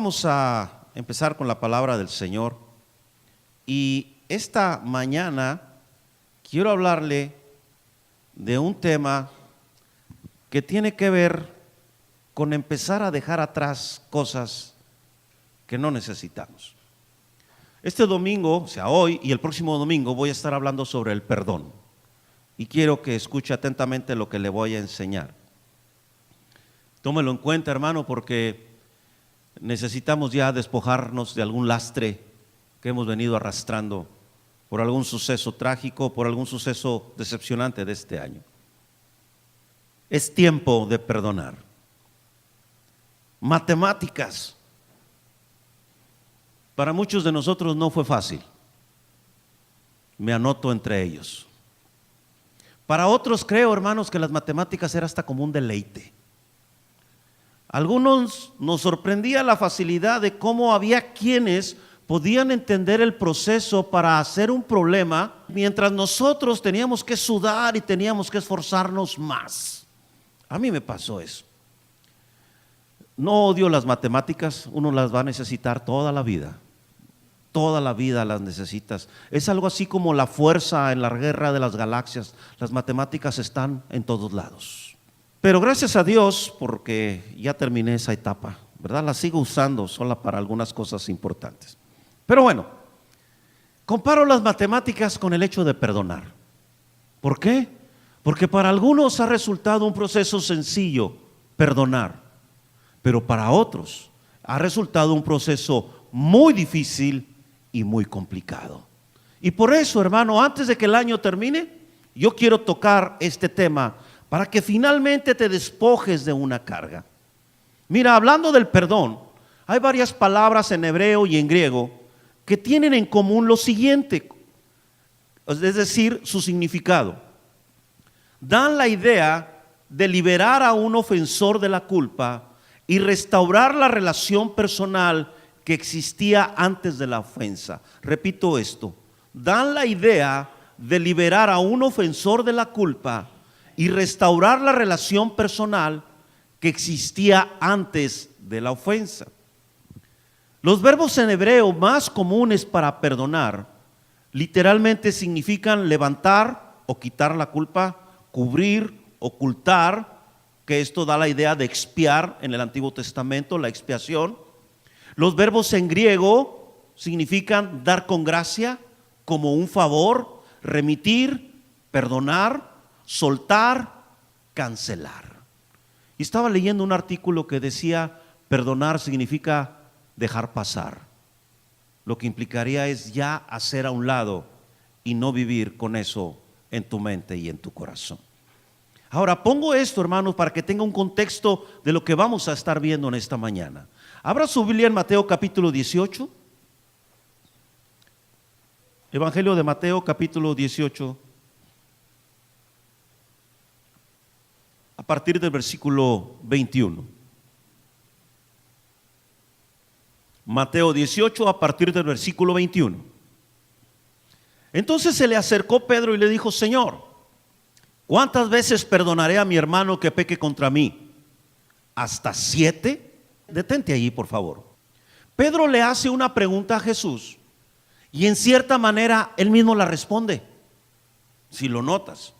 Vamos a empezar con la palabra del Señor. Y esta mañana quiero hablarle de un tema que tiene que ver con empezar a dejar atrás cosas que no necesitamos. Este domingo, o sea hoy y el próximo domingo, voy a estar hablando sobre el perdón. Y quiero que escuche atentamente lo que le voy a enseñar. Tómelo en cuenta, hermano, porque necesitamos ya despojarnos de algún lastre que hemos venido arrastrando por algún suceso trágico, por algún suceso decepcionante de este año. Es tiempo de perdonar. Matemáticas. Para muchos de nosotros no fue fácil. Me anoto entre ellos. Para otros creo, hermanos, que las matemáticas era hasta como un deleite. Algunos nos sorprendía la facilidad de cómo había quienes podían entender el proceso para hacer un problema, mientras nosotros teníamos que sudar y teníamos que esforzarnos más. A mí me pasó eso. No odio las matemáticas, uno las va a necesitar toda la vida. Toda la vida las necesitas. Es algo así como la fuerza en la guerra de las galaxias. Las matemáticas están en todos lados. Pero gracias a Dios, porque ya terminé esa etapa, ¿verdad? La sigo usando solo para algunas cosas importantes. Pero bueno, comparo las matemáticas con el hecho de perdonar. ¿Por qué? Porque para algunos ha resultado un proceso sencillo, perdonar. Pero para otros ha resultado un proceso muy difícil y muy complicado. Y por eso, hermano, antes de que el año termine, yo quiero tocar este tema para que finalmente te despojes de una carga. Mira, hablando del perdón, hay varias palabras en hebreo y en griego que tienen en común lo siguiente, es decir, su significado. Dan la idea de liberar a un ofensor de la culpa y restaurar la relación personal que existía antes de la ofensa. Repito esto, dan la idea de liberar a un ofensor de la culpa y restaurar la relación personal que existía antes de la ofensa. Los verbos en hebreo más comunes para perdonar literalmente significan levantar o quitar la culpa, cubrir, ocultar, que esto da la idea de expiar en el Antiguo Testamento, la expiación. Los verbos en griego significan dar con gracia, como un favor, remitir, perdonar, soltar, cancelar. Y estaba leyendo un artículo que decía, perdonar significa dejar pasar. Lo que implicaría es ya hacer a un lado y no vivir con eso en tu mente y en tu corazón. Ahora pongo esto, hermanos, para que tenga un contexto de lo que vamos a estar viendo en esta mañana. Abra su Biblia en Mateo capítulo 18. Evangelio de Mateo capítulo 18. A partir del versículo 21. Mateo 18 a partir del versículo 21. Entonces se le acercó Pedro y le dijo: Señor, ¿cuántas veces perdonaré a mi hermano que peque contra mí? ¿Hasta 7? Detente allí, por favor. Pedro le hace una pregunta a Jesús y en cierta manera él mismo la responde, si lo notas.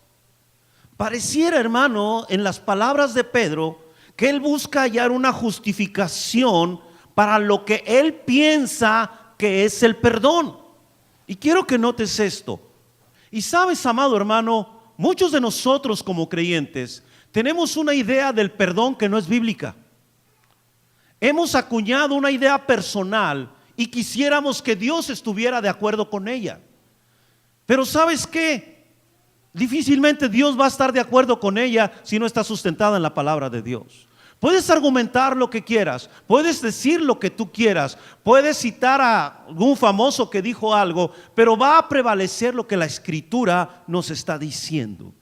Pareciera, hermano, en las palabras de Pedro, que él busca hallar una justificación para lo que él piensa que es el perdón. Y quiero que notes esto. Y sabes, amado hermano, muchos de nosotros como creyentes tenemos una idea del perdón que no es bíblica. Hemos acuñado una idea personal y quisiéramos que Dios estuviera de acuerdo con ella. Pero ¿sabes qué? Difícilmente Dios va a estar de acuerdo con ella si no está sustentada en la palabra de Dios. Puedes argumentar lo que quieras, puedes decir lo que tú quieras, puedes citar a algún famoso que dijo algo, pero va a prevalecer lo que la Escritura nos está diciendo.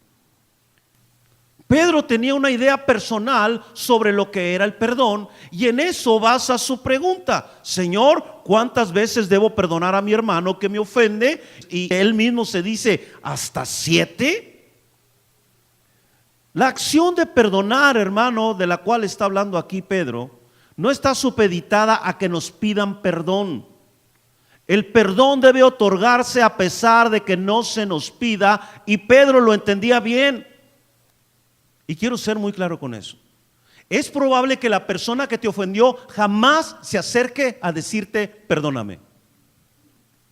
Pedro tenía una idea personal sobre lo que era el perdón y en eso basa su pregunta: Señor, ¿cuántas veces debo perdonar a mi hermano que me ofende? Y él mismo se dice, ¿hasta 7? La acción de perdonar, hermano, de la cual está hablando aquí Pedro, no está supeditada a que nos pidan perdón. El perdón debe otorgarse a pesar de que no se nos pida, y Pedro lo entendía bien. Y quiero ser muy claro con eso. Es probable que la persona que te ofendió jamás se acerque a decirte perdóname.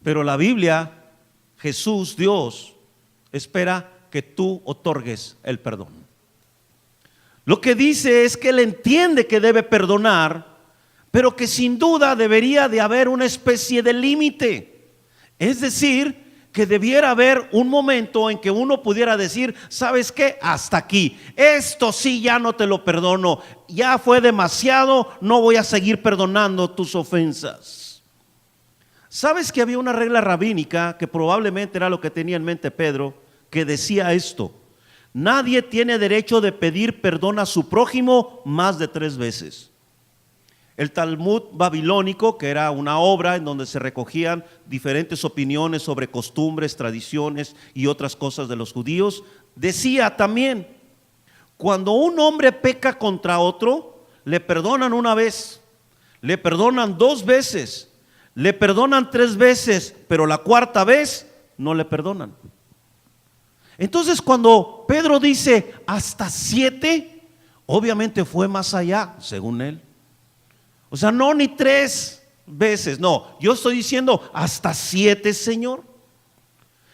Pero la Biblia, Jesús, Dios, espera que tú otorgues el perdón. Lo que dice es que Él entiende que debe perdonar, pero que sin duda debería de haber una especie de límite. Es decir, que debiera haber un momento en que uno pudiera decir, ¿sabes qué? Hasta aquí, esto sí ya no te lo perdono, ya fue demasiado, no voy a seguir perdonando tus ofensas. ¿Sabes que había una regla rabínica que probablemente era lo que tenía en mente Pedro, que decía esto: nadie tiene derecho de pedir perdón a su prójimo más de 3 veces. El Talmud babilónico, que era una obra en donde se recogían diferentes opiniones sobre costumbres, tradiciones y otras cosas de los judíos, decía también: cuando un hombre peca contra otro, le perdonan 1 vez, le perdonan 2 veces, le perdonan 3 veces, pero la 4ª vez no le perdonan. Entonces, cuando Pedro dice hasta 7, obviamente fue más allá, según él. O sea, no ni 3 veces, no, yo estoy diciendo hasta 7, Señor.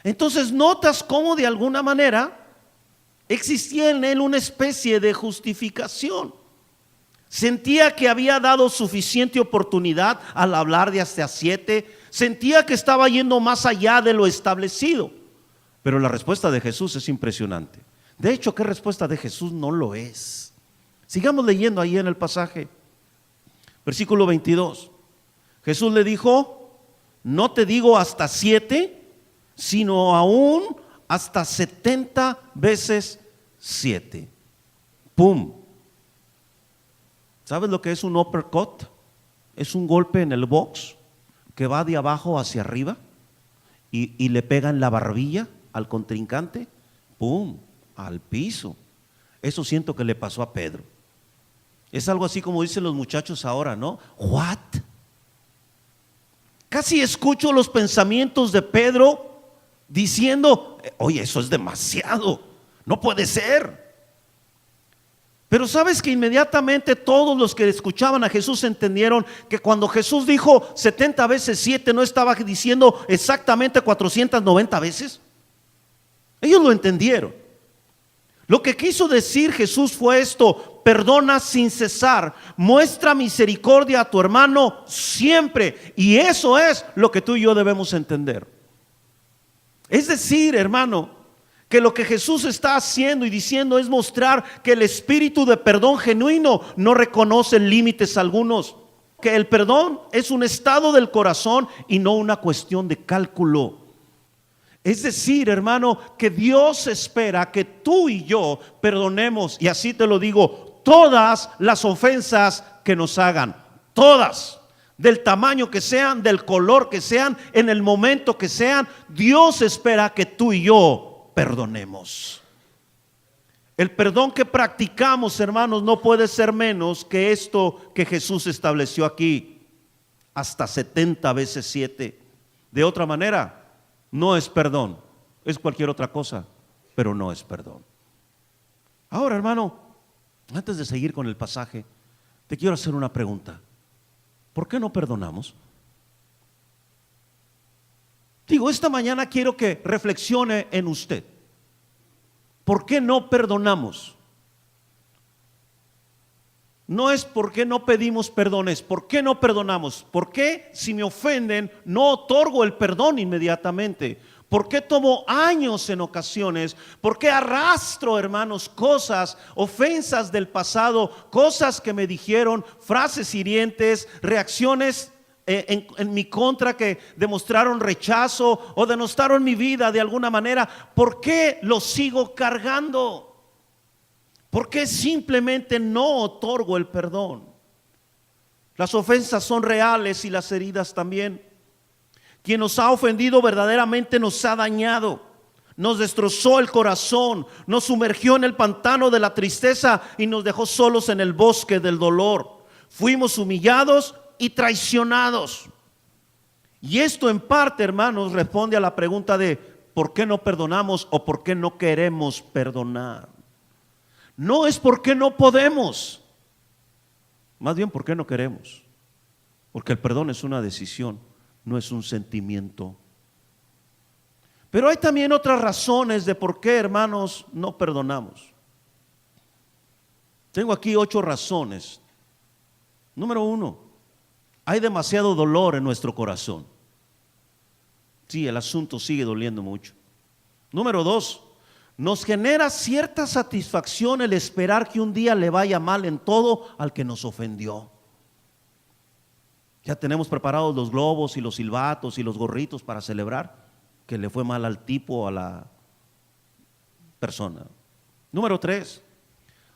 Entonces notas cómo de alguna manera existía en él una especie de justificación. Sentía que había dado suficiente oportunidad al hablar de hasta 7, sentía que estaba yendo más allá de lo establecido. Pero la respuesta de Jesús es impresionante. De hecho, ¿qué respuesta de Jesús no lo es? Sigamos leyendo ahí en el pasaje. Versículo 22. Jesús le dijo: no te digo hasta 7, sino aún hasta 70 veces 7. ¡Pum! ¿Sabes lo que es un uppercut? Es un golpe en el box que va de abajo hacia arriba y le pega en la barbilla al contrincante. ¡Pum! Al piso. Eso siento que le pasó a Pedro. Es algo así como dicen los muchachos ahora, ¿no? ¿What? Casi escucho los pensamientos de Pedro diciendo: oye, eso es demasiado, no puede ser. Pero sabes que inmediatamente todos los que escuchaban a Jesús entendieron que cuando Jesús dijo 70 veces 7, no estaba diciendo exactamente 490 veces. Ellos lo entendieron. Lo que quiso decir Jesús fue esto: perdona sin cesar, muestra misericordia a tu hermano siempre. Y eso es lo que tú y yo debemos entender. Es decir, hermano, que lo que Jesús está haciendo y diciendo es mostrar que el espíritu de perdón genuino no reconoce límites algunos, que el perdón es un estado del corazón y no una cuestión de cálculo. Es decir, hermano, que Dios espera que tú y yo perdonemos, y así te lo digo, todas las ofensas que nos hagan, todas, del tamaño que sean, del color que sean, en el momento que sean. Dios espera que tú y yo perdonemos. El perdón que practicamos, hermanos, no puede ser menos que esto que Jesús estableció aquí: hasta 70 veces 7. De otra manera, no es perdón, es cualquier otra cosa, pero no es perdón. Ahora, hermano, antes de seguir con el pasaje, te quiero hacer una pregunta. ¿Por qué no perdonamos? Digo, esta mañana quiero que reflexione en usted. ¿Por qué no perdonamos? No es por qué no pedimos perdón, es por qué no perdonamos. ¿Por qué si me ofenden no otorgo el perdón inmediatamente? ¿Por qué tomo años en ocasiones? ¿Por qué arrastro, hermanos, cosas, ofensas del pasado, cosas que me dijeron, frases hirientes, reacciones en mi contra que demostraron rechazo o denostaron mi vida de alguna manera? ¿Por qué lo sigo cargando? ¿Por qué simplemente no otorgo el perdón? Las ofensas son reales y las heridas también. Quien nos ha ofendido verdaderamente nos ha dañado, nos destrozó el corazón, nos sumergió en el pantano de la tristeza y nos dejó solos en el bosque del dolor. fuimos humillados y traicionados. Y esto en parte, hermanos, responde a la pregunta de ¿por qué no perdonamos o por qué no queremos perdonar? No es porque no podemos, más bien porque no queremos. Porque el perdón es una decisión, no es un sentimiento. Pero hay también otras razones de por qué, hermanos, no perdonamos. Tengo aquí 8 razones. Número 1, hay demasiado dolor en nuestro corazón. Sí, el asunto sigue doliendo mucho. Número 2, nos genera cierta satisfacción el esperar que un día le vaya mal en todo al que nos ofendió. Ya tenemos preparados los globos y los silbatos y los gorritos para celebrar que le fue mal al tipo o a la persona. Número 3,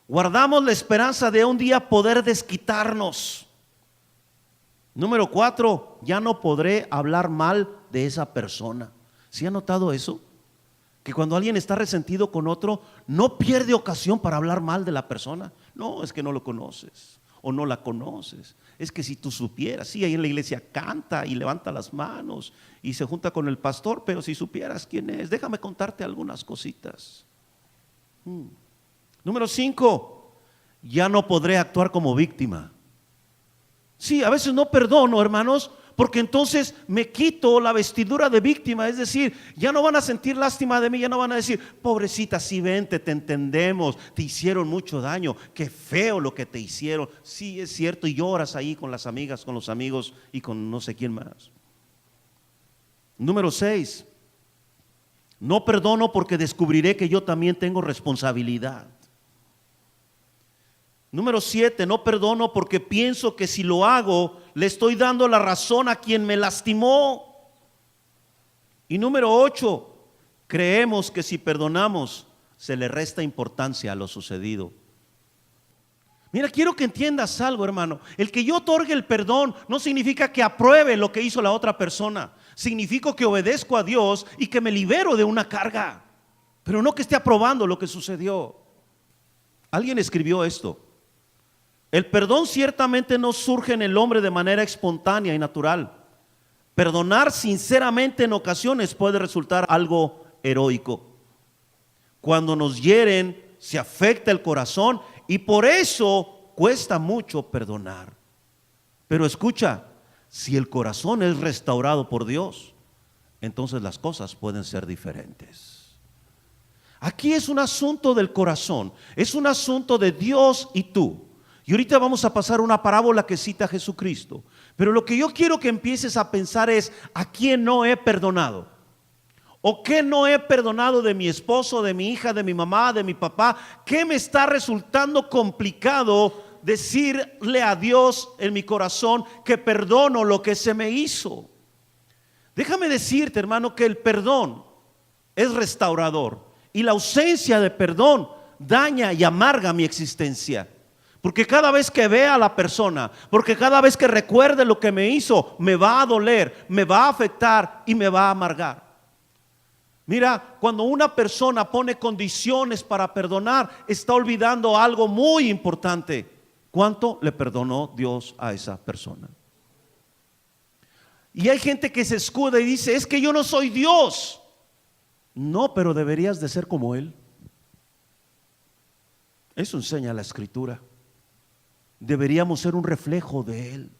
guardamos la esperanza de un día poder desquitarnos. Número 4, ya no podré hablar mal de esa persona. ¿Sí ha notado eso? Que cuando alguien está resentido con otro, no pierde ocasión para hablar mal de la persona. No, es que no lo conoces o no la conoces. Es que si tú supieras, sí, ahí en la iglesia canta y levanta las manos y se junta con el pastor, pero si supieras quién es, déjame contarte algunas cositas. Número 5, ya no podré actuar como víctima. Sí, a veces no perdono, hermanos, porque entonces me quito la vestidura de víctima, es decir, ya no van a sentir lástima de mí, ya no van a decir, pobrecita, sí, vente, te entendemos, te hicieron mucho daño, qué feo lo que te hicieron. Sí, es cierto, y lloras ahí con las amigas, con los amigos y con no sé quién más. Número 6, no perdono porque descubriré que yo también tengo responsabilidad. Número 7, no perdono porque pienso que si lo hago, le estoy dando la razón a quien me lastimó. Y número 8, creemos que si perdonamos, se le resta importancia a lo sucedido. Mira, quiero que entiendas algo, hermano. El que yo otorgue el perdón no significa que apruebe lo que hizo la otra persona. Significa que obedezco a Dios y que me libero de una carga, pero no que esté aprobando lo que sucedió. Alguien escribió esto: el perdón ciertamente no surge en el hombre de manera espontánea y natural. Perdonar sinceramente en ocasiones puede resultar algo heroico. Cuando nos hieren, se afecta el corazón y por eso cuesta mucho perdonar. Pero escucha, si el corazón es restaurado por Dios, entonces las cosas pueden ser diferentes. Aquí es un asunto del corazón, es un asunto de Dios y tú. Y ahorita vamos a pasar una parábola que cita a Jesucristo. Pero lo que yo quiero que empieces a pensar es: ¿a quién no he perdonado? ¿O qué no he perdonado de mi esposo, de mi hija, de mi mamá, de mi papá? ¿Qué me está resultando complicado decirle a Dios en mi corazón que perdono lo que se me hizo? Déjame decirte, hermano, que el perdón es restaurador y la ausencia de perdón daña y amarga mi existencia. Porque cada vez que vea a la persona, porque cada vez que recuerde lo que me hizo, me va a doler, me va a afectar y me va a amargar. Mira, cuando una persona pone condiciones para perdonar, está olvidando algo muy importante: ¿cuánto le perdonó Dios a esa persona? Y hay gente que se escuda y dice: es que yo no soy Dios. No, pero deberías de ser como Él. Eso enseña la Escritura. Deberíamos ser un reflejo de Él.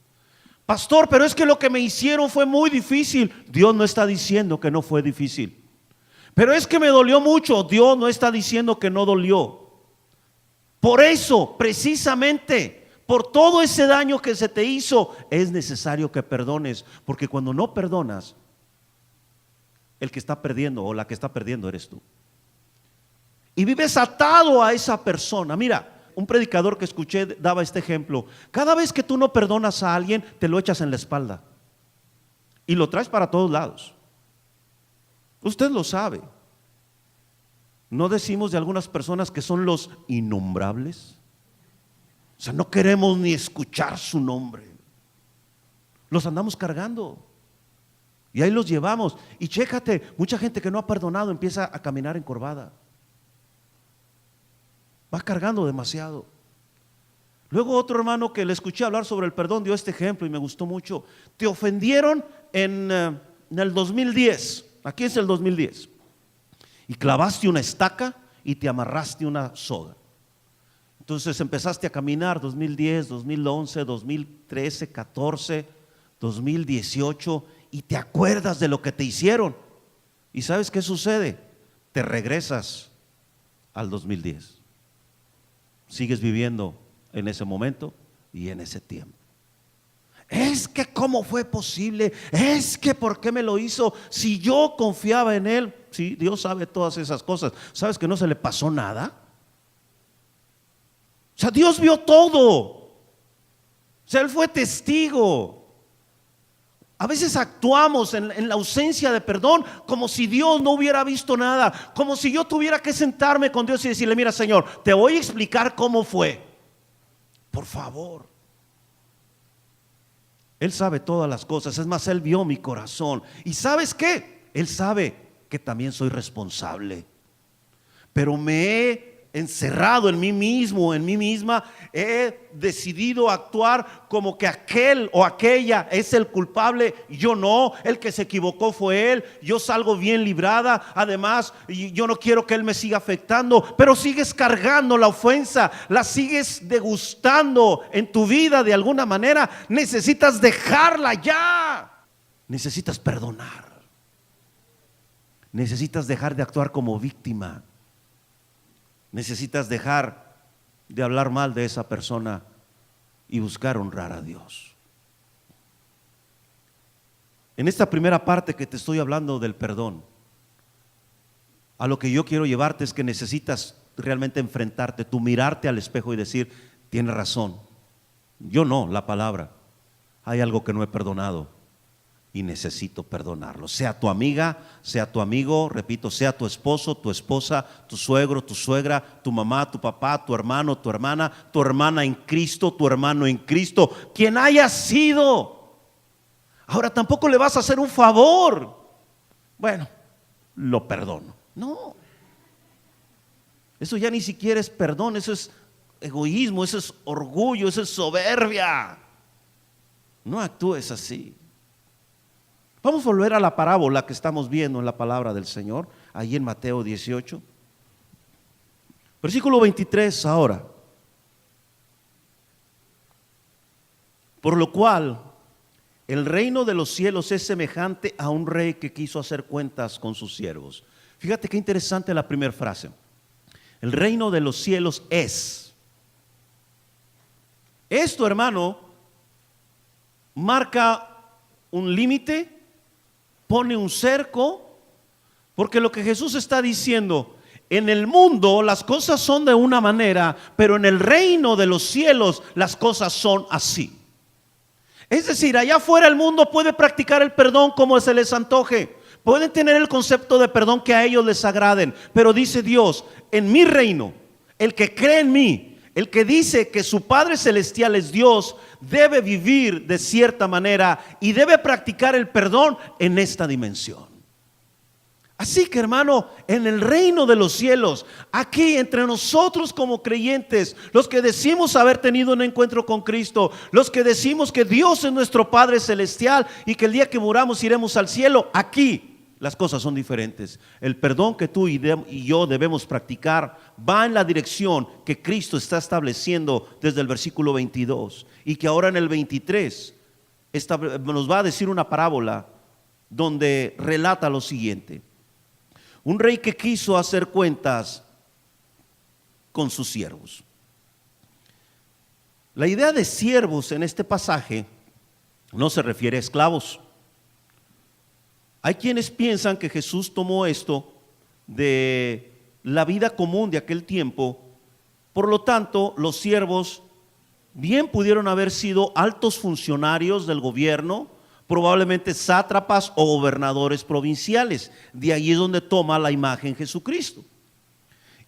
Pastor, pero es que lo que me hicieron fue muy difícil. Dios no está diciendo que no fue difícil. Pero es que me dolió mucho. Dios no está diciendo que no dolió. Por eso, precisamente, por todo ese daño que se te hizo, es necesario que perdones. Porque cuando no perdonas, el que está perdiendo o la que está perdiendo eres tú. Y vives atado a esa persona. Mira, un predicador que escuché daba este ejemplo: cada vez que tú no perdonas a alguien, te lo echas en la espalda y lo traes para todos lados. Usted lo sabe. ¿No decimos de algunas personas que son los innombrables? O sea, no queremos ni escuchar su nombre. Los andamos cargando y ahí los llevamos. Y chécate, mucha gente que no ha perdonado empieza a caminar encorvada. Va cargando demasiado. Luego otro hermano que le escuché hablar sobre el perdón dio este ejemplo y me gustó mucho. Te ofendieron en el 2010, aquí es el 2010, y clavaste una estaca y te amarraste una soga. Entonces empezaste a caminar 2010, 2011, 2013, 14, 2018 y te acuerdas de lo que te hicieron. ¿Y sabes qué sucede? Te regresas al 2010. Sigues viviendo en ese momento y en ese tiempo. Es que cómo fue posible, es que por qué me lo hizo si yo confiaba en él. Sí, Dios sabe todas esas cosas. ¿Sabes que no se le pasó nada? O sea, Dios vio todo. O sea, Él fue testigo. A veces actuamos en la ausencia de perdón como si Dios no hubiera visto nada, como si yo tuviera que sentarme con Dios y decirle: mira, Señor, te voy a explicar cómo fue. Por favor. Él sabe todas las cosas. Es más, Él vio mi corazón. ¿Y sabes qué? Él sabe que también soy responsable. Pero me he encerrado en mí mismo, en mí misma. He decidido actuar como que aquel o aquella es el culpable. Yo no, el que se equivocó fue él. Yo salgo bien librada. Además, yo no quiero que él me siga afectando. Pero sigues cargando la ofensa, la sigues degustando en tu vida de alguna manera. Necesitas dejarla ya. Necesitas perdonar. Necesitas dejar de actuar como víctima. Necesitas dejar de hablar mal de esa persona y buscar honrar a Dios. En esta primera parte que te estoy hablando del perdón, a lo que yo quiero llevarte es que necesitas realmente enfrentarte, tú mirarte al espejo y decir: tienes razón, yo no, la palabra, hay algo que no he perdonado y necesito perdonarlo. Sea tu amiga, sea tu amigo, repito, sea tu esposo, tu esposa, tu suegro, tu suegra, tu mamá, tu papá, tu hermano, tu hermana en Cristo, tu hermano en Cristo, quien haya sido. Ahora tampoco le vas a hacer un favor. Bueno, lo perdono. No. Eso ya ni siquiera es perdón, eso es egoísmo, eso es orgullo, eso es soberbia. No actúes así. Vamos a volver a la parábola que estamos viendo en la palabra del Señor, ahí en Mateo 18. Versículo 23 ahora. Por lo cual, el reino de los cielos es semejante a un rey que quiso hacer cuentas con sus siervos. Fíjate qué interesante la primera frase. El reino de los cielos es. Esto, hermano, marca un límite. Pone un cerco, porque lo que Jesús está diciendo: en el mundo las cosas son de una manera, pero en el reino de los cielos las cosas son así. Es decir, allá afuera el mundo puede practicar el perdón como se les antoje, pueden tener el concepto de perdón que a ellos les agraden, pero dice Dios: en mi reino, el que cree en mí, el que dice que su Padre Celestial es Dios, debe vivir de cierta manera y debe practicar el perdón en esta dimensión. Así que, hermano, en el reino de los cielos, aquí entre nosotros como creyentes, los que decimos haber tenido un encuentro con Cristo, los que decimos que Dios es nuestro Padre Celestial y que el día que muramos iremos al cielo, aquí las cosas son diferentes. El perdón que tú y yo debemos practicar va en la dirección que Cristo está estableciendo desde el versículo 22, y que ahora en el 23 nos va a decir una parábola donde relata lo siguiente: un rey que quiso hacer cuentas con sus siervos. La idea de siervos en este pasaje no se refiere a esclavos. Hay quienes piensan que Jesús tomó esto de la vida común de aquel tiempo. Por lo tanto, los siervos bien pudieron haber sido altos funcionarios del gobierno, probablemente sátrapas o gobernadores provinciales. De ahí es donde toma la imagen Jesucristo.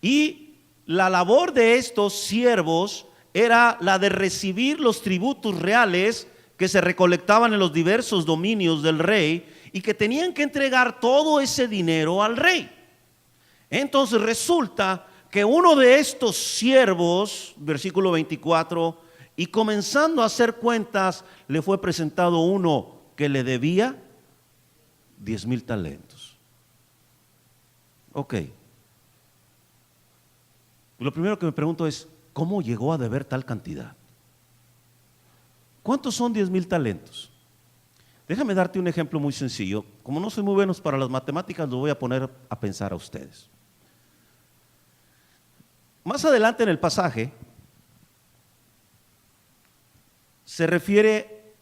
Y la labor de estos siervos era la de recibir los tributos reales que se recolectaban en los diversos dominios del rey, y que tenían que entregar todo ese dinero al rey. Entonces resulta que uno de estos siervos, versículo 24, Y comenzando a hacer cuentas, le fue presentado uno que le debía 10,000 talentos. Ok. Lo primero que me pregunto es, ¿cómo llegó a deber tal cantidad? ¿Cuántos son 10,000 talentos? Déjame darte un ejemplo muy sencillo. Como no soy muy bueno para las matemáticas, lo voy a poner a pensar a ustedes. Más adelante en el pasaje, se refiere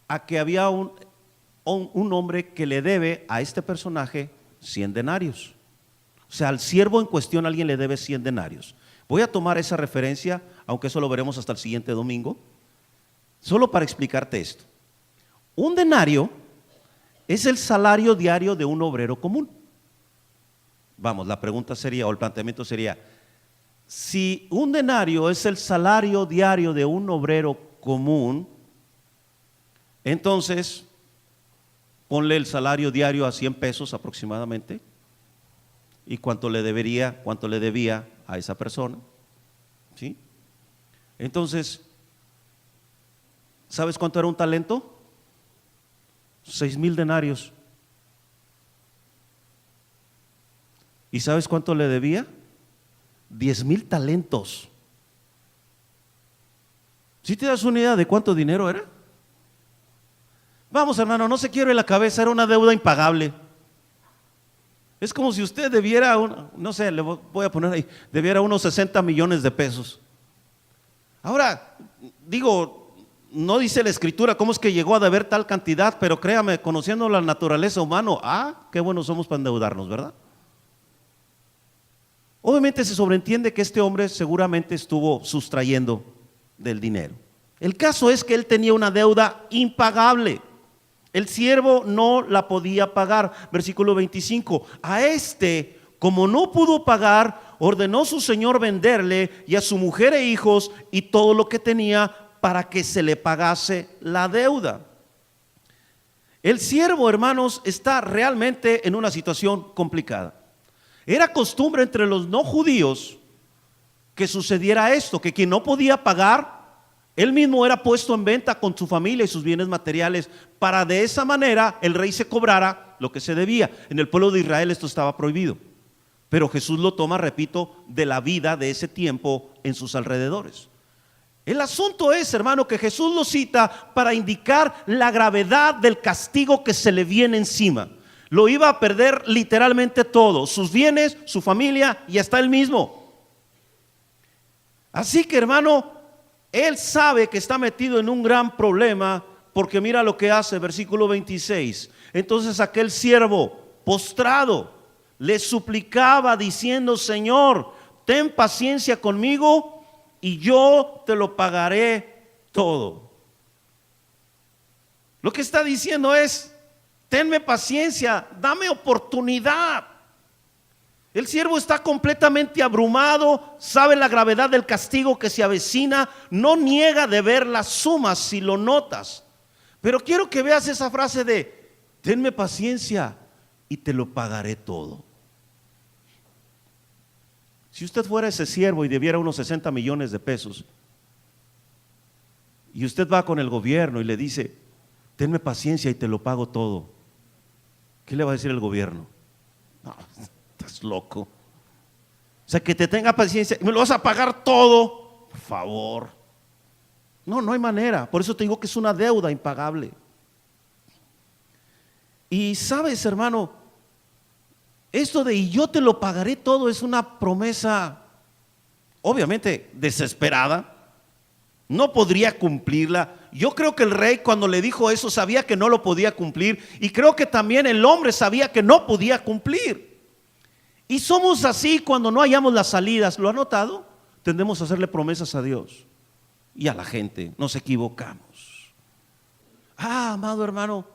a que había un hombre que le debe a este personaje 100 denarios. O sea, al siervo en cuestión alguien le debe 100 denarios. Voy a tomar esa referencia, aunque eso lo veremos hasta el siguiente domingo, solo para explicarte esto. Un denario es el salario diario de un obrero común. Vamos, la pregunta sería, o el planteamiento sería, si un denario es el salario diario de un obrero común, entonces ponle el salario diario a 100 pesos aproximadamente y cuánto le debía a esa persona, ¿sí? Entonces, ¿sabes cuánto era un talento? 6,000 denarios. ¿Y sabes cuánto le debía? 10,000 talentos. ¿Sí te das una idea de cuánto dinero era? Vamos, hermano, no se quiebre la cabeza, era una deuda impagable. Es como si usted debiera, no sé, le voy a poner ahí, debiera unos 60 millones de pesos. Ahora, digo, no dice la escritura cómo es que llegó a deber tal cantidad, pero créame, conociendo la naturaleza humana, qué buenos somos para endeudarnos, ¿verdad? Obviamente se sobreentiende que este hombre seguramente estuvo sustrayendo del dinero. El caso es que él tenía una deuda impagable. El siervo no la podía pagar. Versículo 25. A este, como no pudo pagar, ordenó su señor venderle y a su mujer e hijos y todo lo que tenía para que se le pagase la deuda. El siervo, hermanos, está realmente en una situación complicada. Era costumbre entre los no judíos que sucediera esto, que quien no podía pagar, él mismo era puesto en venta con su familia y sus bienes materiales, para de esa manera el rey se cobrara lo que se debía. En el pueblo de Israel esto estaba prohibido, pero Jesús lo toma, repito, de la vida de ese tiempo en sus alrededores. El asunto es, hermano, que Jesús lo cita para indicar la gravedad del castigo que se le viene encima. Lo iba a perder literalmente todo, sus bienes, su familia y hasta él mismo. Así que, hermano, él sabe que está metido en un gran problema, porque mira lo que hace, versículo 26. Entonces aquel siervo postrado le suplicaba diciendo: Señor, ten paciencia conmigo y yo te lo pagaré todo. Lo que está diciendo es: tenme paciencia, dame oportunidad. El siervo está completamente abrumado, sabe la gravedad del castigo que se avecina, no niega de ver las sumas si lo notas. Pero quiero que veas esa frase de: tenme paciencia y te lo pagaré todo. Si usted fuera ese siervo y debiera unos 60 millones de pesos, y usted va con el gobierno y le dice: tenme paciencia y te lo pago todo, ¿qué le va a decir el gobierno? No, estás loco. O sea, que te tenga paciencia, ¿me lo vas a pagar todo? Por favor. No, no hay manera. Por eso te digo que es una deuda impagable. Y sabes, hermano, esto de "y yo te lo pagaré todo" es una promesa obviamente desesperada. No podría cumplirla. Yo creo que el rey, cuando le dijo eso, sabía que no lo podía cumplir, y creo que también el hombre sabía que no podía cumplir. Y somos así cuando no hallamos las salidas. ¿Lo ha notado? Tendemos a hacerle promesas a Dios y a la gente. Nos equivocamos. Amado hermano,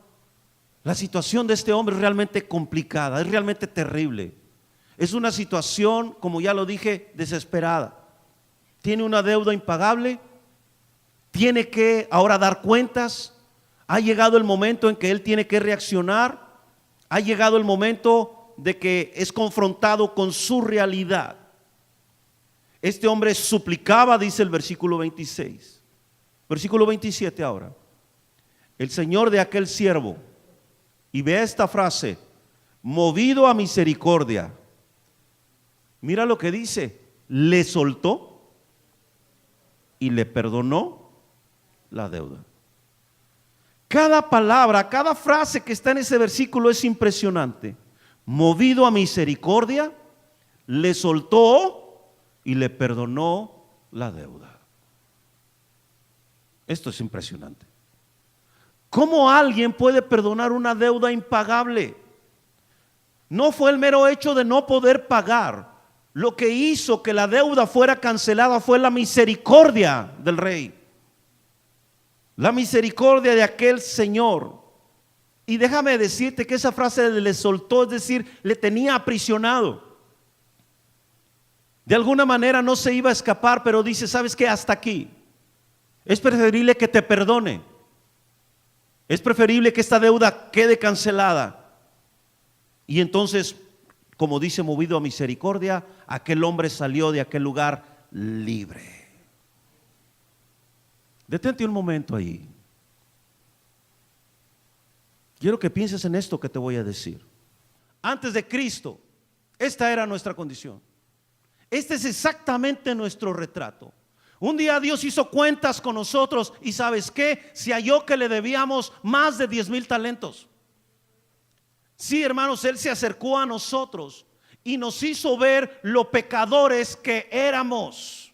la situación de este hombre es realmente complicada, es realmente terrible. Es una situación, como ya lo dije, desesperada. Tiene una deuda impagable. Tiene que ahora dar cuentas. Ha llegado el momento en que él tiene que reaccionar. Ha llegado el momento de que es confrontado con su realidad. Este hombre suplicaba, dice el versículo 26. Versículo 27 ahora. El Señor de aquel siervo, y vea esta frase, movido a misericordia. Mira lo que dice, le soltó y le perdonó la deuda. Cada palabra, cada frase que está en ese versículo es impresionante. Movido a misericordia, le soltó y le perdonó la deuda. Esto es impresionante. ¿Cómo alguien puede perdonar una deuda impagable? No fue el mero hecho de no poder pagar. Lo que hizo que la deuda fuera cancelada fue la misericordia del rey. La misericordia de aquel Señor. Y déjame decirte que esa frase de le soltó, es decir, le tenía aprisionado. De alguna manera no se iba a escapar, pero dice, ¿sabes qué? Hasta aquí. Es preferible que te perdone. Es preferible que esta deuda quede cancelada. Y entonces, como dice, movido a misericordia, aquel hombre salió de aquel lugar libre. Detente un momento ahí. Quiero que pienses en esto que te voy a decir. Antes de Cristo, esta era nuestra condición. Este es exactamente nuestro retrato. Un día Dios hizo cuentas con nosotros y ¿sabes qué? Se halló que le debíamos más de 10,000 talentos. Sí, hermanos, Él se acercó a nosotros y nos hizo ver lo pecadores que éramos.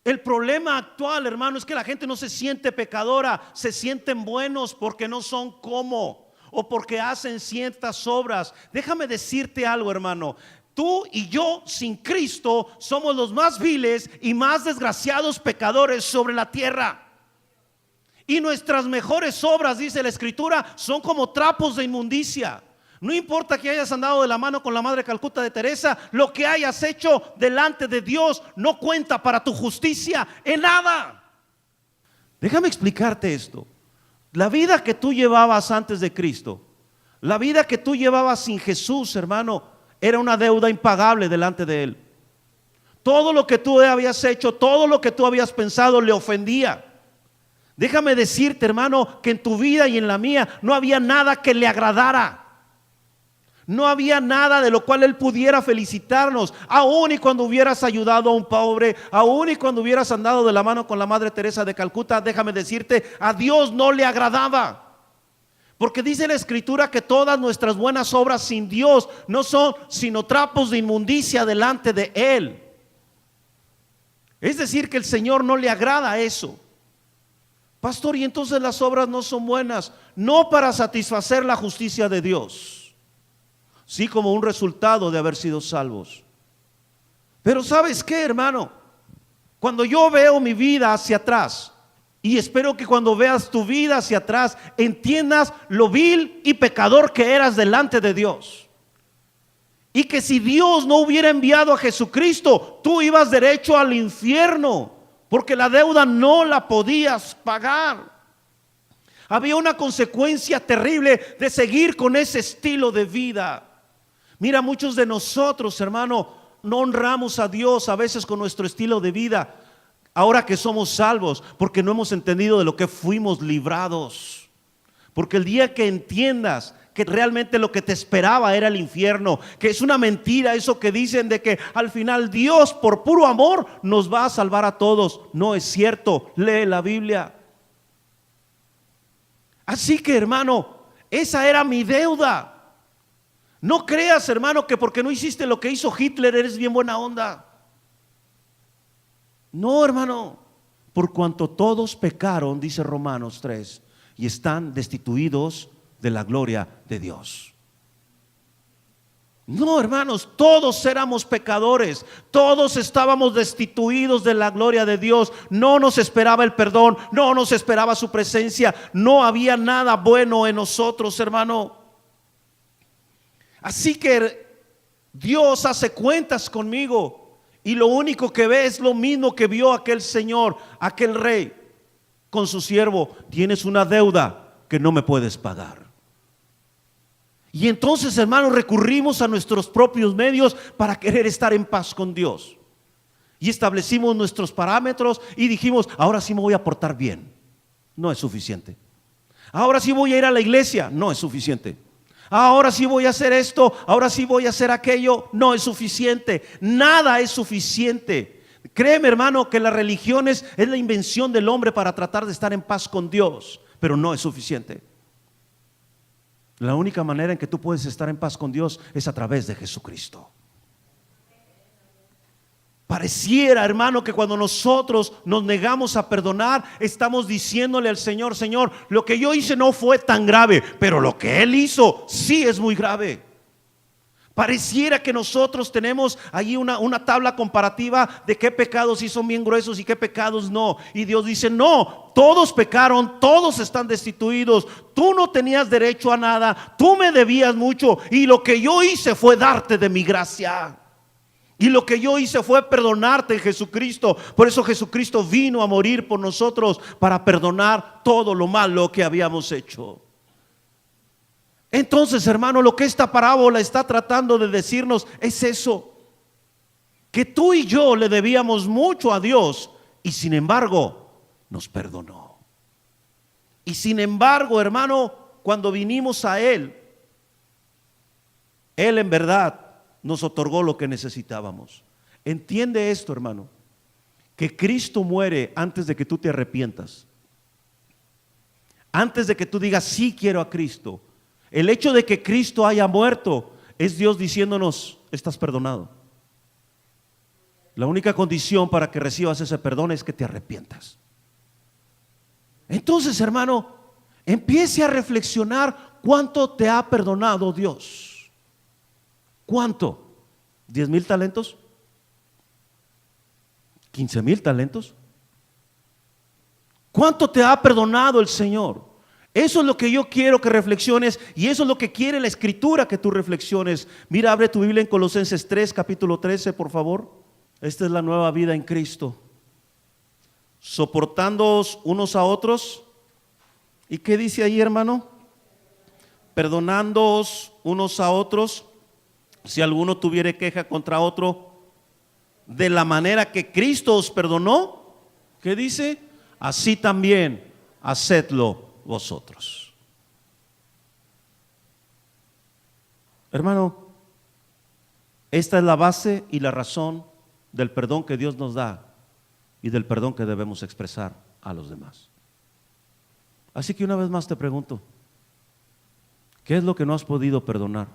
El problema actual, hermano, es que la gente no se siente pecadora, se sienten buenos porque no son como, o porque hacen ciertas obras. Déjame decirte algo, hermano. Tú y yo sin Cristo somos los más viles y más desgraciados pecadores sobre la tierra. Y nuestras mejores obras, dice la Escritura, son como trapos de inmundicia. No importa que hayas andado de la mano con la Madre Calcuta de Teresa, lo que hayas hecho delante de Dios no cuenta para tu justicia en nada. Déjame explicarte esto. La vida que tú llevabas antes de Cristo, la vida que tú llevabas sin Jesús, hermano, era una deuda impagable delante de Él. Todo lo que tú habías hecho, todo lo que tú habías pensado le ofendía. Déjame decirte, hermano, que en tu vida y en la mía no había nada que le agradara. No había nada de lo cual Él pudiera felicitarnos. Aún y cuando hubieras ayudado a un pobre, aún y cuando hubieras andado de la mano con la Madre Teresa de Calcuta, déjame decirte, a Dios no le agradaba. Porque dice la Escritura que todas nuestras buenas obras sin Dios no son sino trapos de inmundicia delante de Él. Es decir, que el Señor no le agrada eso. Pastor, y entonces las obras no son buenas, no para satisfacer la justicia de Dios, sí como un resultado de haber sido salvos. Pero ¿sabes qué, hermano? Cuando yo veo mi vida hacia atrás, y espero que cuando veas tu vida hacia atrás entiendas lo vil y pecador que eras delante de Dios. Y que si Dios no hubiera enviado a Jesucristo, tú ibas derecho al infierno, porque la deuda no la podías pagar. Había una consecuencia terrible de seguir con ese estilo de vida. Mira, muchos de nosotros, hermano, no honramos a Dios a veces con nuestro estilo de vida. Ahora que somos salvos, porque no hemos entendido de lo que fuimos librados. Porque el día que entiendas que realmente lo que te esperaba era el infierno, que es una mentira eso que dicen de que al final Dios por puro amor nos va a salvar a todos, no es cierto. Lee la Biblia. Así que, hermano, esa era mi deuda. No creas, hermano, que porque no hiciste lo que hizo Hitler eres bien buena onda. No, hermano, por cuanto todos pecaron, dice Romanos 3, y están destituidos de la gloria de Dios. No, hermanos, todos éramos pecadores, todos estábamos destituidos de la gloria de Dios. No nos esperaba el perdón, no nos esperaba su presencia, no había nada bueno en nosotros, hermano. Así que Dios hace cuentas conmigo. Y lo único que ve es lo mismo que vio aquel señor, aquel rey con su siervo. Tienes una deuda que no me puedes pagar. Y entonces, hermanos, recurrimos a nuestros propios medios para querer estar en paz con Dios. y establecimos nuestros parámetros y dijimos, ahora sí me voy a portar bien. No es suficiente. Ahora sí voy a ir a la iglesia. No es suficiente. Ahora sí voy a hacer esto, ahora sí voy a hacer aquello. No es suficiente. Nada es suficiente. Créeme, hermano, que las religiones es la invención del hombre para tratar de estar en paz con Dios, pero no es suficiente. La única manera en que tú puedes estar en paz con Dios es a través de Jesucristo. Pareciera, hermano, que cuando nosotros nos negamos a perdonar, estamos diciéndole al Señor, Señor, lo que yo hice no fue tan grave, pero lo que Él hizo sí es muy grave. Pareciera que nosotros tenemos allí una tabla comparativa de qué pecados sí son bien gruesos y qué pecados no. Y Dios dice, no, todos pecaron, todos están destituidos. Tú no tenías derecho a nada, tú me debías mucho y lo que yo hice fue darte de mi gracia. Y lo que yo hice fue perdonarte en Jesucristo. Por eso Jesucristo vino a morir por nosotros, para perdonar todo lo malo que habíamos hecho. Entonces, hermano, lo que esta parábola está tratando de decirnos es eso: que tú y yo le debíamos mucho a Dios y sin embargo nos perdonó. Y sin embargo, hermano, cuando vinimos a Él en verdad nos otorgó lo que necesitábamos. Entiende esto, hermano, que Cristo muere antes de que tú te arrepientas, antes de que tú digas sí quiero a Cristo. El hecho de que Cristo haya muerto es Dios diciéndonos, estás perdonado. La única condición para que recibas ese perdón es que te arrepientas. Entonces, hermano, empiece a reflexionar cuánto te ha perdonado Dios. ¿Cuánto? ¿10,000 talentos? ¿15,000 talentos? ¿Cuánto te ha perdonado el Señor? Eso es lo que yo quiero que reflexiones, y eso es lo que quiere la Escritura que tú reflexiones. Mira, abre tu Biblia en Colosenses 3, capítulo 13, por favor. Esta es la nueva vida en Cristo. Soportándoos unos a otros. ¿Y qué dice ahí, hermano? Perdonándoos unos a otros, si alguno tuviere queja contra otro, de la manera que Cristo os perdonó, ¿qué dice? Así también hacedlo vosotros. Hermano, esta es la base y la razón del perdón que Dios nos da y del perdón que debemos expresar a los demás. Así que una vez más te pregunto, ¿qué es lo que no has podido perdonar?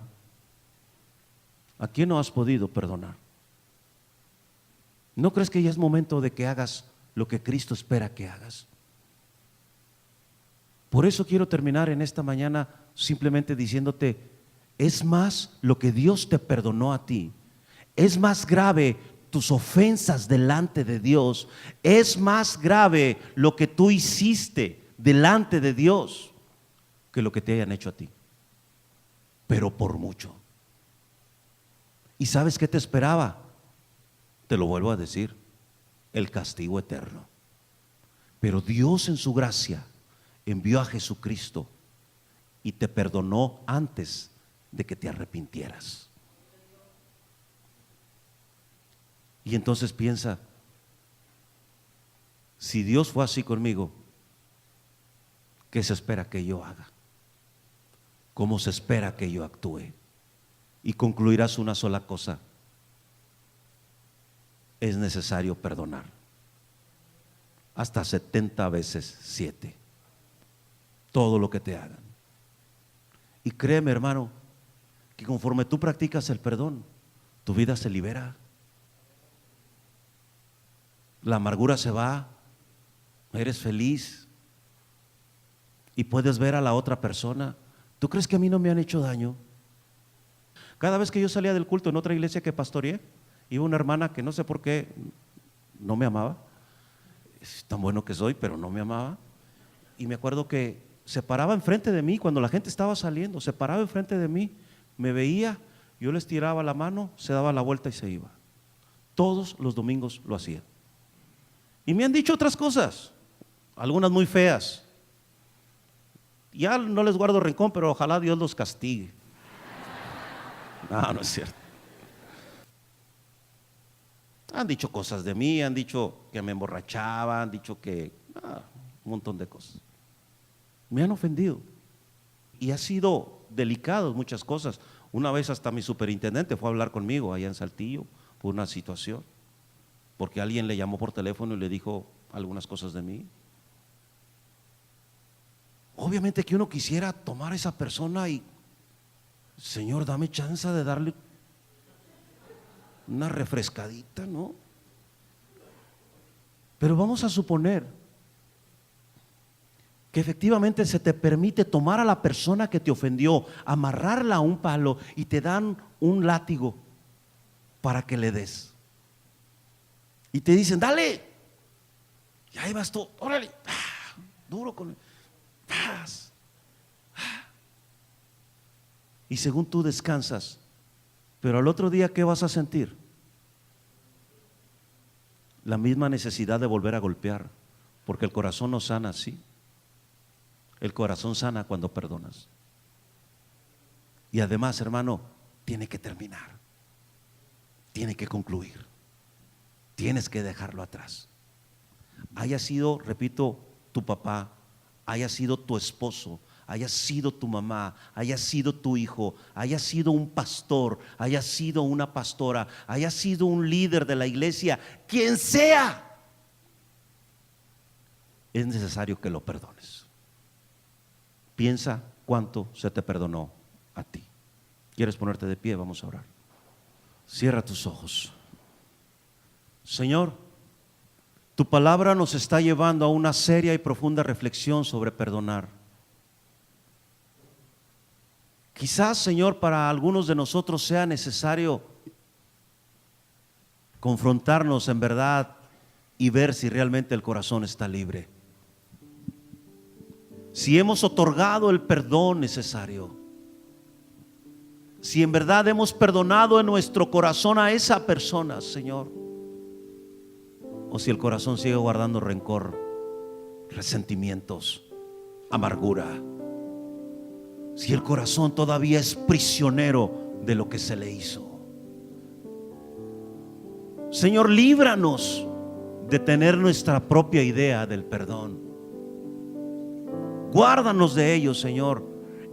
¿A quién no has podido perdonar? ¿No crees que ya es momento de que hagas lo que Cristo espera que hagas? Por eso quiero terminar en esta mañana simplemente diciéndote, es más lo que Dios te perdonó a ti, es más grave tus ofensas delante de Dios, es más grave lo que tú hiciste delante de Dios que lo que te hayan hecho a ti, pero por mucho. ¿Y sabes qué te esperaba? Te lo vuelvo a decir, el castigo eterno. Pero Dios en su gracia envió a Jesucristo y te perdonó antes de que te arrepintieras. Y entonces piensa, si Dios fue así conmigo, ¿qué se espera que yo haga? ¿Cómo se espera que yo actúe? Y concluirás una sola cosa: es necesario perdonar hasta 70 veces 7 todo lo que te hagan. Y créeme, hermano, que conforme tú practicas el perdón, tu vida se libera, la amargura se va, eres feliz y puedes ver a la otra persona. ¿Tú crees que a mí no me han hecho daño? Cada vez que yo salía del culto en otra iglesia que pastoreé, iba una hermana que no sé por qué no me amaba. Es tan bueno que soy, pero no me amaba. Y me acuerdo que se paraba enfrente de mí cuando la gente estaba saliendo, se paraba enfrente de mí, me veía, yo les tiraba la mano, se daba la vuelta y se iba. Todos los domingos lo hacía. Y me han dicho otras cosas, algunas muy feas. Ya no les guardo rencor, pero ojalá Dios los castigue. No, no es cierto. Han dicho cosas de mí, han dicho que me emborrachaba, han dicho que un montón de cosas. Me han ofendido y ha sido delicado muchas cosas. Una vez hasta mi superintendente fue a hablar conmigo allá en Saltillo por una situación, porque alguien le llamó por teléfono y le dijo algunas cosas de mí. Obviamente que uno quisiera tomar a esa persona y, Señor, dame chance de darle una refrescadita, ¿no? Pero vamos a suponer que efectivamente se te permite tomar a la persona que te ofendió, amarrarla a un palo y te dan un látigo para que le des. Y te dicen, dale. Y ahí vas tú, órale, duro con él. Y según tú descansas, pero al otro día, ¿qué vas a sentir? La misma necesidad de volver a golpear, porque el corazón no sana así. El corazón sana cuando perdonas. Y además, hermano, tiene que terminar, tiene que concluir, tienes que dejarlo atrás. Haya sido, repito, tu papá, haya sido tu esposo, haya sido tu mamá, haya sido tu hijo, haya sido un pastor, haya sido una pastora, haya sido un líder de la iglesia, quien sea, es necesario que lo perdones. Piensa cuánto se te perdonó a ti. ¿Quieres ponerte de pie? Vamos a orar. Cierra tus ojos. Señor, tu palabra nos está llevando a una seria y profunda reflexión sobre perdonar. Quizás, Señor, para algunos de nosotros sea necesario confrontarnos en verdad y ver si realmente el corazón está libre. Si hemos otorgado el perdón necesario, si en verdad hemos perdonado en nuestro corazón a esa persona, Señor, o si el corazón sigue guardando rencor, resentimientos, amargura, si el corazón todavía es prisionero de lo que se le hizo. Señor, líbranos de tener nuestra propia idea del perdón. Guárdanos de ello, Señor,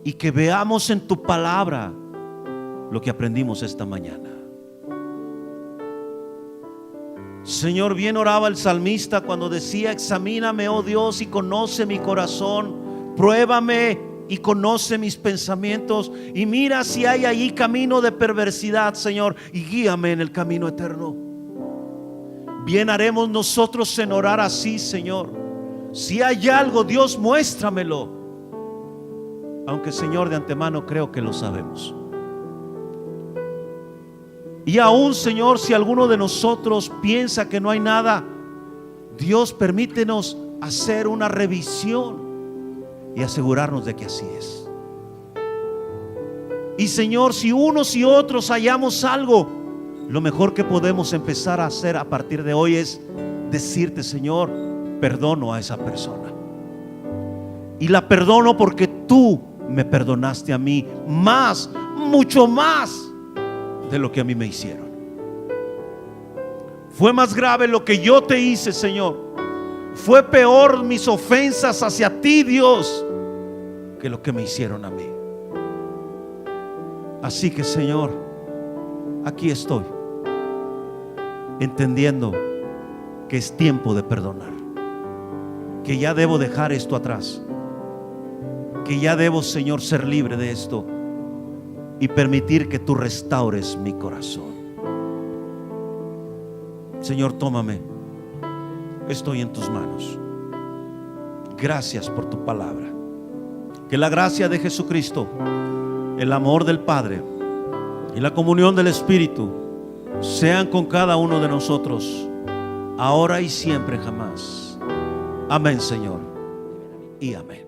y que veamos en tu palabra lo que aprendimos esta mañana. Señor, bien oraba el salmista cuando decía: examíname, oh Dios, y conoce mi corazón, pruébame y conoce mis pensamientos, y mira si hay allí camino de perversidad, Señor, y guíame en el camino eterno. Bien haremos nosotros en orar así, Señor. Si hay algo, Dios, muéstramelo, aunque, Señor, de antemano creo que lo sabemos. Y aún, Señor, si alguno de nosotros piensa que no hay nada, Dios, permítenos hacer una revisión y asegurarnos de que así es. Y, Señor, si unos y otros hallamos algo, lo mejor que podemos empezar a hacer a partir de hoy es decirte: Señor, perdono a esa persona, y la perdono porque tú me perdonaste a mí más, mucho más de lo que a mí me hicieron. Fue más grave lo que yo te hice, Señor. Fue peor mis ofensas hacia ti, Dios, que lo que me hicieron a mí. Así que, Señor, aquí estoy, entendiendo que es tiempo de perdonar, que ya debo dejar esto atrás, que ya debo, Señor, ser libre de esto y permitir que tú restaures mi corazón. Señor, tómame, estoy en tus manos. Gracias por tu palabra. Que la gracia de Jesucristo, el amor del Padre y la comunión del Espíritu sean con cada uno de nosotros, ahora y siempre, jamás. Amén, Señor, y amén.